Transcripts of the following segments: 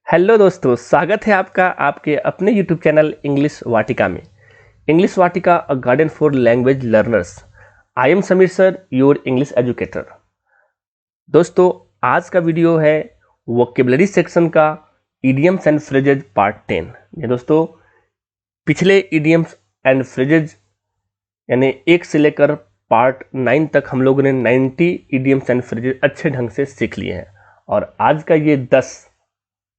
Hello दोस्तों, स्वागत है आपका आपके अपने यूट्यूब चैनल इंग्लिश वाटिका में। English Vatika a garden for language learners. I am Sameer sir, your English educator. दोस्तों, आज का वीडियो है वोकेबलरी सेक्शन का इडियम्स एंड फ्रेजेज पार्ट 10। ये दोस्तों, पिछले इडियम्स एंड फ्रेजेज यानी 1 से लेकर पार्ट 9 तक हम लोगों ने 90 इडियम्स एंड फ्रेजेज अच्छे ढंग से सीख लिए हैं और आज का ये 10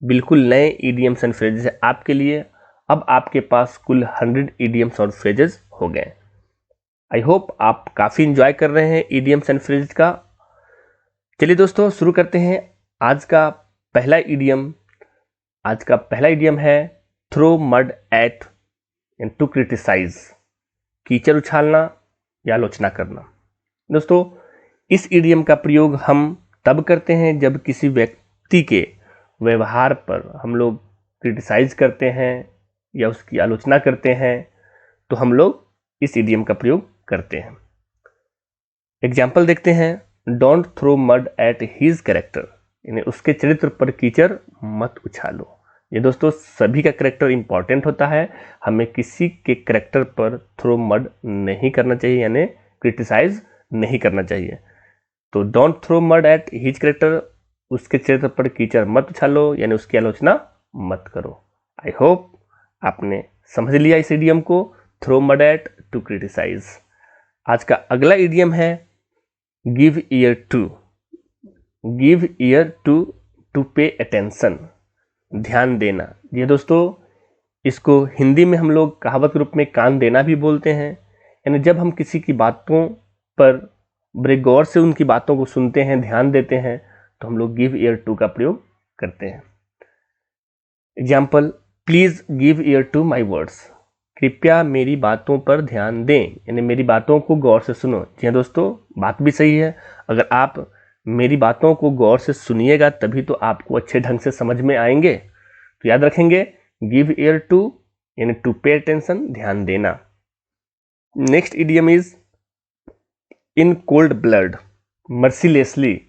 बिल्कुल नए इडियम्स एंड फ्रेजेस है आपके लिए। अब आपके पास कुल 100 इडियम्स और फ्रेजेस हो गए। आई होप आप काफ़ी इंजॉय कर रहे हैं इडियम्स एंड फ्रेजेस का। चलिए दोस्तों, शुरू करते हैं। आज का पहला इडियम है throw mud at and to criticise. कीचड़ उछालना या आलोचना करना। दोस्तों, इस इडियम का प्रयोग हम तब करते हैं जब किसी व्यक्ति के व्यवहार पर हम लोग क्रिटिसाइज करते हैं या उसकी आलोचना करते हैं, तो हम लोग इस इडियम का प्रयोग करते हैं। एग्जाम्पल देखते हैं। Don't throw mud at his character, यानी उसके चरित्र पर कीचड़ मत उछालो। ये दोस्तों, सभी का कैरेक्टर इंपॉर्टेंट होता है, हमें किसी के कैरेक्टर पर थ्रो मड नहीं करना चाहिए, यानी क्रिटिसाइज नहीं करना चाहिए। तो don't throw mud at his character, उसके चरित्र पर कीचड़ मत उछालो, यानी उसकी आलोचना मत करो। आई होप आपने समझ लिया इस इडियम को, throw mud at to criticise. आज का अगला इडियम है give ear to. Give ear to, to pay attention, ध्यान देना। ये दोस्तों, इसको हिंदी में हम लोग कहावत के रूप में कान देना भी बोलते हैं, यानी जब हम किसी की बातों पर बड़े गौर से उनकी बातों को सुनते हैं, ध्यान देते हैं, तो हम लोग गिव ईयर टू का प्रयोग करते हैं। Example, please give ear to my words, कृपया मेरी बातों पर ध्यान दें, यानी मेरी बातों को गौर से सुनो। जी हाँ दोस्तों, बात भी सही है। अगर आप मेरी बातों को गौर से सुनिएगा तभी तो आपको अच्छे ढंग से समझ में आएंगे। तो याद रखेंगे, गिव ईयर टू यानी टू पे अटेंशन, ध्यान देना। Next idiom is in cold blood, mercilessly,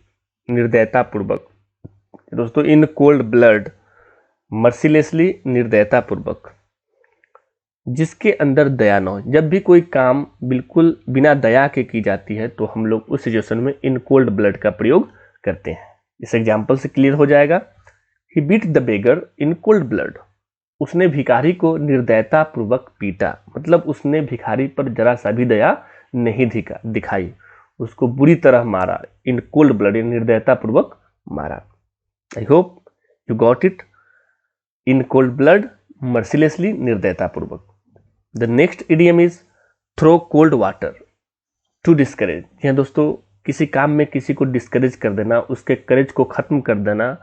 निर्दयता पूर्वक। दोस्तों, इन कोल्ड ब्लड, मर्सीलेसली, निर्दयता पूर्वक, जिसके अंदर दया न हो। जब भी कोई काम बिल्कुल बिना दया के की जाती है तो हम लोग उस सिचुएशन में इन कोल्ड ब्लड का प्रयोग करते हैं। इस एग्जाम्पल से क्लियर हो जाएगा। He beat the beggar in cold blood, उसने भिखारी को निर्दयता पूर्वक पीटा, मतलब उसने भिखारी पर जरा सा भी दया नहीं दिखाई, उसको बुरी तरह मारा। इन कोल्ड ब्लड, निर्दयता पूर्वक मारा। I hope you got it. In cold blood, mercilessly, निर्दयता पूर्वक। The next idiom is throw cold water to discourage. यह दोस्तों, किसी काम में किसी को डिस्करेज कर देना, उसके करेज को खत्म कर देना,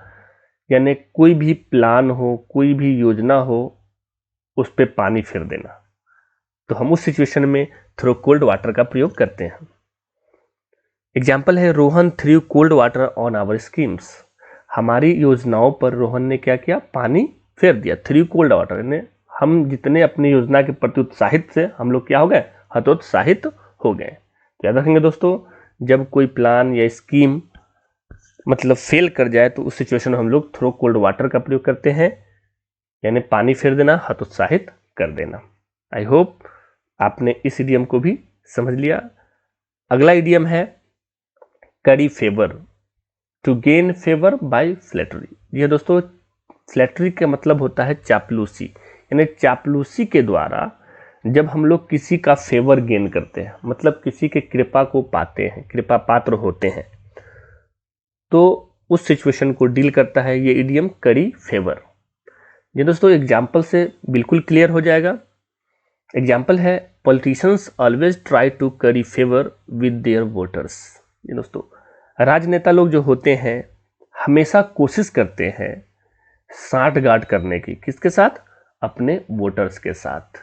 यानी कोई भी प्लान हो, कोई भी योजना हो, उस पर पानी फेर देना। तो हम उस सिचुएशन में थ्रो कोल्ड वाटर का प्रयोग करते हैं। एग्जाम्पल है, Rohan threw cold water on our schemes, हमारी योजनाओं पर रोहन ने क्या किया, पानी फेर दिया। थ्रू कोल्ड वाटर, यानी हम जितने अपनी योजना के प्रति उत्साहित से हम लोग क्या हो गए, हतोत्साहित हो गए। तो याद रखेंगे दोस्तों, जब कोई प्लान या स्कीम मतलब फेल कर जाए तो उस सिचुएशन में हम लोग थ्रो कोल्ड वाटर का प्रयोग करते हैं, यानी पानी फेर देना, हतोत्साहित कर देना। आई होप आपने इस इडियम को भी समझ लिया। अगला इडियम है curry favour, to gain favour by flattery. ये दोस्तों, फ्लैटरी का मतलब होता है चापलूसी, यानी चापलूसी के द्वारा जब हम लोग किसी का फेवर गेन करते हैं, मतलब किसी के कृपा को पाते हैं, कृपा पात्र होते हैं, तो उस सिचुएशन को डील करता है ये इडियम करी फेवर। ये दोस्तों, एग्जाम्पल से बिल्कुल क्लियर हो जाएगा। एग्जाम्पल है, पॉलिटिशियंस ऑलवेज ट्राई टू करी फेवर विद देयर वोटर्स। ये दोस्तों, राजनेता लोग जो होते हैं हमेशा कोशिश करते हैं साठगांठ करने की, किसके साथ, अपने वोटर्स के साथ,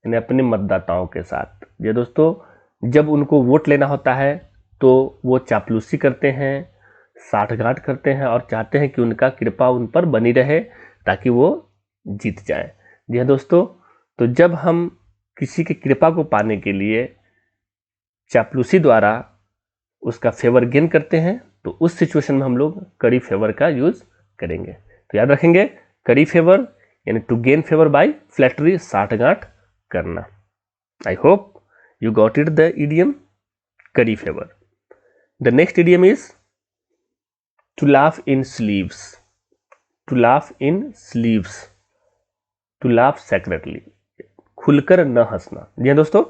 यानी अपने मतदाताओं के साथ। ये दोस्तों, जब उनको वोट लेना होता है तो वो चापलूसी करते हैं, साठगांठ करते हैं और चाहते हैं कि उनका कृपा उन पर बनी रहे ताकि वो जीत जाए। जी हाँ दोस्तों, तो जब हम किसी की कृपा को पाने के लिए चापलूसी द्वारा उसका फेवर गेन करते हैं तो उस सिचुएशन में हम लोग करी फेवर का यूज करेंगे। तो याद रखेंगे, करी फेवर यानी to gain favour by flattery, साठगांठ करना। I hope you got it the idiom curry favour. The next idiom is to laugh in sleeves, to laugh in sleeves, to laugh secretly, खुलकर न हंसना। जी हाँ दोस्तों,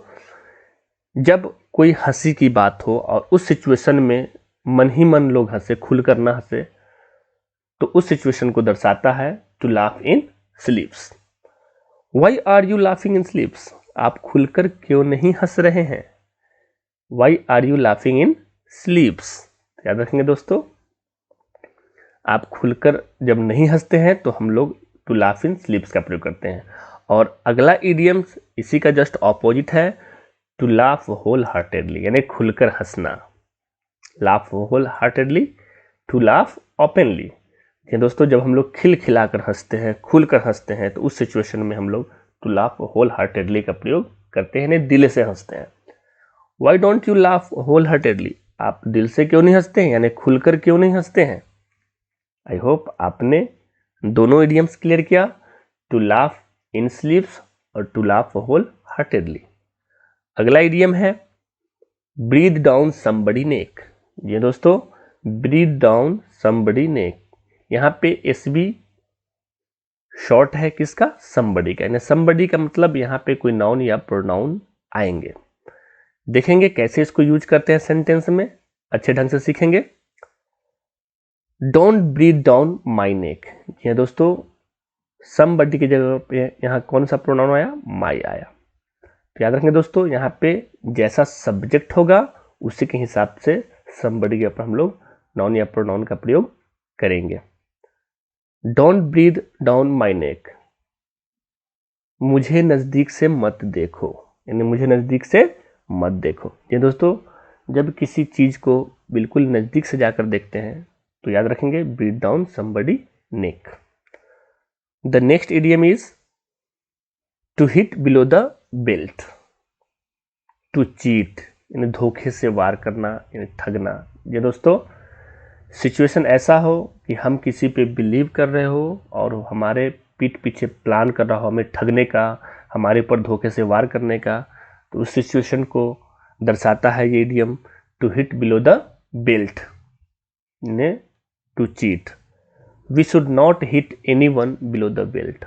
जब कोई हंसी की बात हो और उस सिचुएशन में मन ही मन लोग हंसे, खुलकर न हंसे, तो उस सिचुएशन को दर्शाता है to laugh in sleeves. Why are you laughing in sleeves, आप खुलकर क्यों नहीं हंस रहे हैं। Why are you laughing in sleeves, याद रखेंगे दोस्तों, आप खुलकर जब नहीं हंसते हैं तो हम लोग टू लाफ इन स्लीव्स का प्रयोग करते हैं। और अगला इडियम इसी का जस्ट ऑपोजिट है, टू लाफ होल हार्टेडली, यानी खुलकर हंसना। Laugh wholeheartedly, to laugh openly. दोस्तों, जब हम लोग खिलखिलाकर हंसते हैं, खुलकर हंसते हैं, तो उस सिचुएशन में हम लोग टू लाफ होल हार्टेडली का प्रयोग करते हैं, यानी दिल से हंसते हैं। Why don't you laugh wholeheartedly, आप दिल से क्यों नहीं हंसते हैं, यानी खुलकर क्यों नहीं हंसते हैं। आई होप आपने दोनों इडियम्स क्लियर किया, टू लाफ इन स्लीव्स और टू लाफ होल हार्टेडली। अगला इडियम है ब्रीथ डाउन समबडी नेक। ये दोस्तों, ब्रीथ डाउन समबडी नेक, यहाँ पे एस बी शॉर्ट है किसका, समबडी का, यानी समबडी का मतलब यहाँ पे कोई नाउन या प्रोनाउन आएंगे। देखेंगे कैसे इसको यूज करते हैं सेंटेंस में, अच्छे ढंग से सीखेंगे। डोंट ब्रीथ डाउन माई नेक, ये दोस्तों समबडी की जगह पे यहाँ कौन सा प्रोनाउन आया, माई आया। तो याद रखेंगे दोस्तों, यहाँ पे जैसा सब्जेक्ट होगा उसी के हिसाब से समबडी के ऊपर हम लोग नाउन या प्रोनाउन का प्रयोग करेंगे। डोंट ब्रीथ डाउन माई नेक, मुझे नजदीक से मत देखो, यानी मुझे नजदीक से मत देखो। ये दोस्तों, जब किसी चीज को बिल्कुल नजदीक से जाकर देखते हैं तो याद रखेंगे breathe down somebody neck. The next idiom is to hit below the belt, to cheat, यानी धोखे से वार करना, यानी ठगना। ये दोस्तों, सिचुएशन ऐसा हो कि हम किसी पे बिलीव कर रहे हो और हमारे पीठ पीछे प्लान कर रहा हो हमें ठगने का, हमारे ऊपर धोखे से वार करने का, तो उस सिचुएशन को दर्शाता है ये idiom to hit below the belt, यानी to cheat. We should not hit anyone below the belt,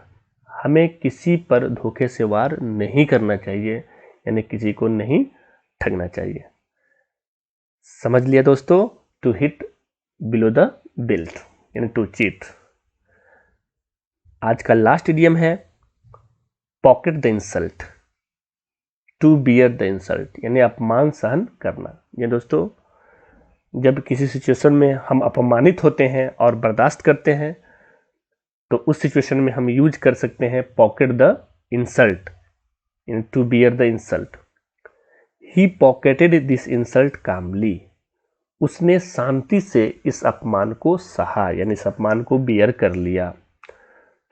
हमें किसी पर धोखे से वार नहीं करना चाहिए, यानी किसी को नहीं ठगना चाहिए। समझ लिया दोस्तों, to hit below the belt यानी टू चीट। आज का लास्ट इडियम है pocket the insult, to bear the insult, यानी अपमान सहन करना। ये दोस्तों, जब किसी सिचुएशन में हम अपमानित होते हैं और बर्दाश्त करते हैं तो उस सिचुएशन में हम यूज कर सकते हैं pocket the insult, to bear the insult. He pocketed this insult calmly, उसने शांति से इस अपमान को सहा, यानी इस अपमान को बियर कर लिया।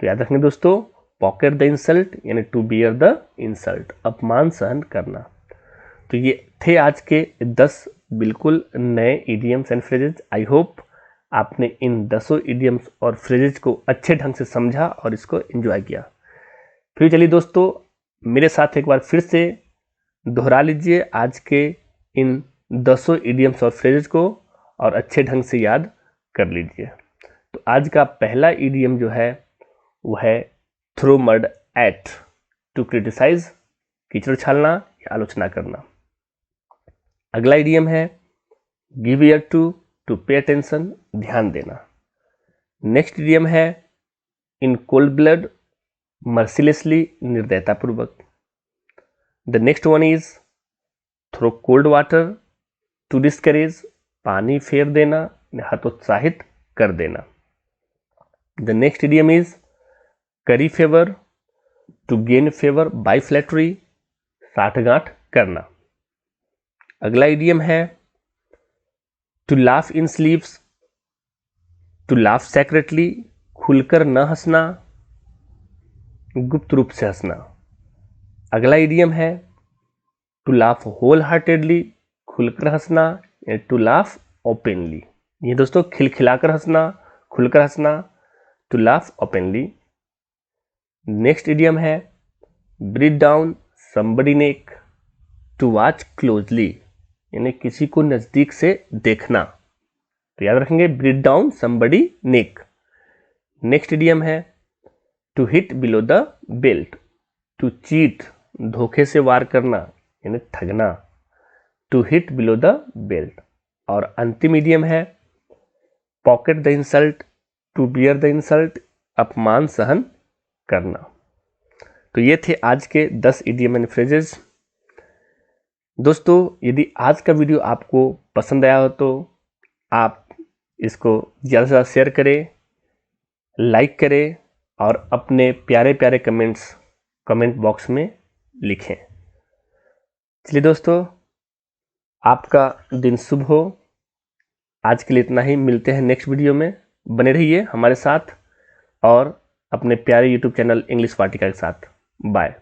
तो याद रखेंगे दोस्तों, पॉकेट द इंसल्ट यानी टू बियर द इंसल्ट, अपमान सहन करना। तो ये थे आज के 10 बिल्कुल नए idioms and phrases. I hope आपने इन 10 इडियम्स और फ्रेजेज को अच्छे ढंग से समझा और इसको एंजॉय किया। फिर चलिए दोस्तों, मेरे साथ एक बार फिर से दोहरा लीजिए आज के इन 10 इडियम्स और फ्रेजेज को और अच्छे ढंग से याद कर लीजिए। तो आज का पहला इडियम जो है वो है throw mud at, to criticise, कीचड़ उछालना या आलोचना करना। अगला इडियम है give ear to pay attention, ध्यान देना। नेक्स्ट इडियम है इन कोल्ड ब्लड, मर्सिलेसली, निर्दयतापूर्वक। The next one is throw cold water to discourage, पानी फेर देना, हतोत्साहित कर देना। The next idiom is curry favour, to gain favour by flattery, साठगांठ करना। अगला इडियम है to laugh in sleeves, to laugh secretly, खुलकर न हंसना, गुप्त रूप से हंसना। अगला इडियम है टू लाफ होल हार्टेडली, खुलकर हंसना, टू लाफ ओपनली। ये दोस्तों खिलखिलाकर हंसना, खुलकर हंसना, to laugh openly next idiom है breathe down somebody neck, to watch closely, यानी किसी को नज़दीक से देखना। तो याद रखेंगे breathe down somebody neck. Next idiom है to hit below the belt, to cheat, धोखे से वार करना यानी ठगना, to hit below the belt. और अंतिम इडियम है pocket the insult, to bear the insult, अपमान सहन करना। तो ये थे आज के 10 इडियम एंड फ्रेजेस। दोस्तों यदि आज का वीडियो आपको पसंद आया हो तो आप इसको ज़्यादा से ज़्यादा शेयर करें, लाइक करें और अपने प्यारे प्यारे कमेंट्स कमेंट बॉक्स में लिखें। चलिए दोस्तों, आपका दिन शुभ हो। आज के लिए इतना ही, मिलते हैं नेक्स्ट वीडियो में। बने रहिए हमारे साथ और अपने प्यारे यूट्यूब चैनल इंग्लिश वाटिका के साथ। बाय।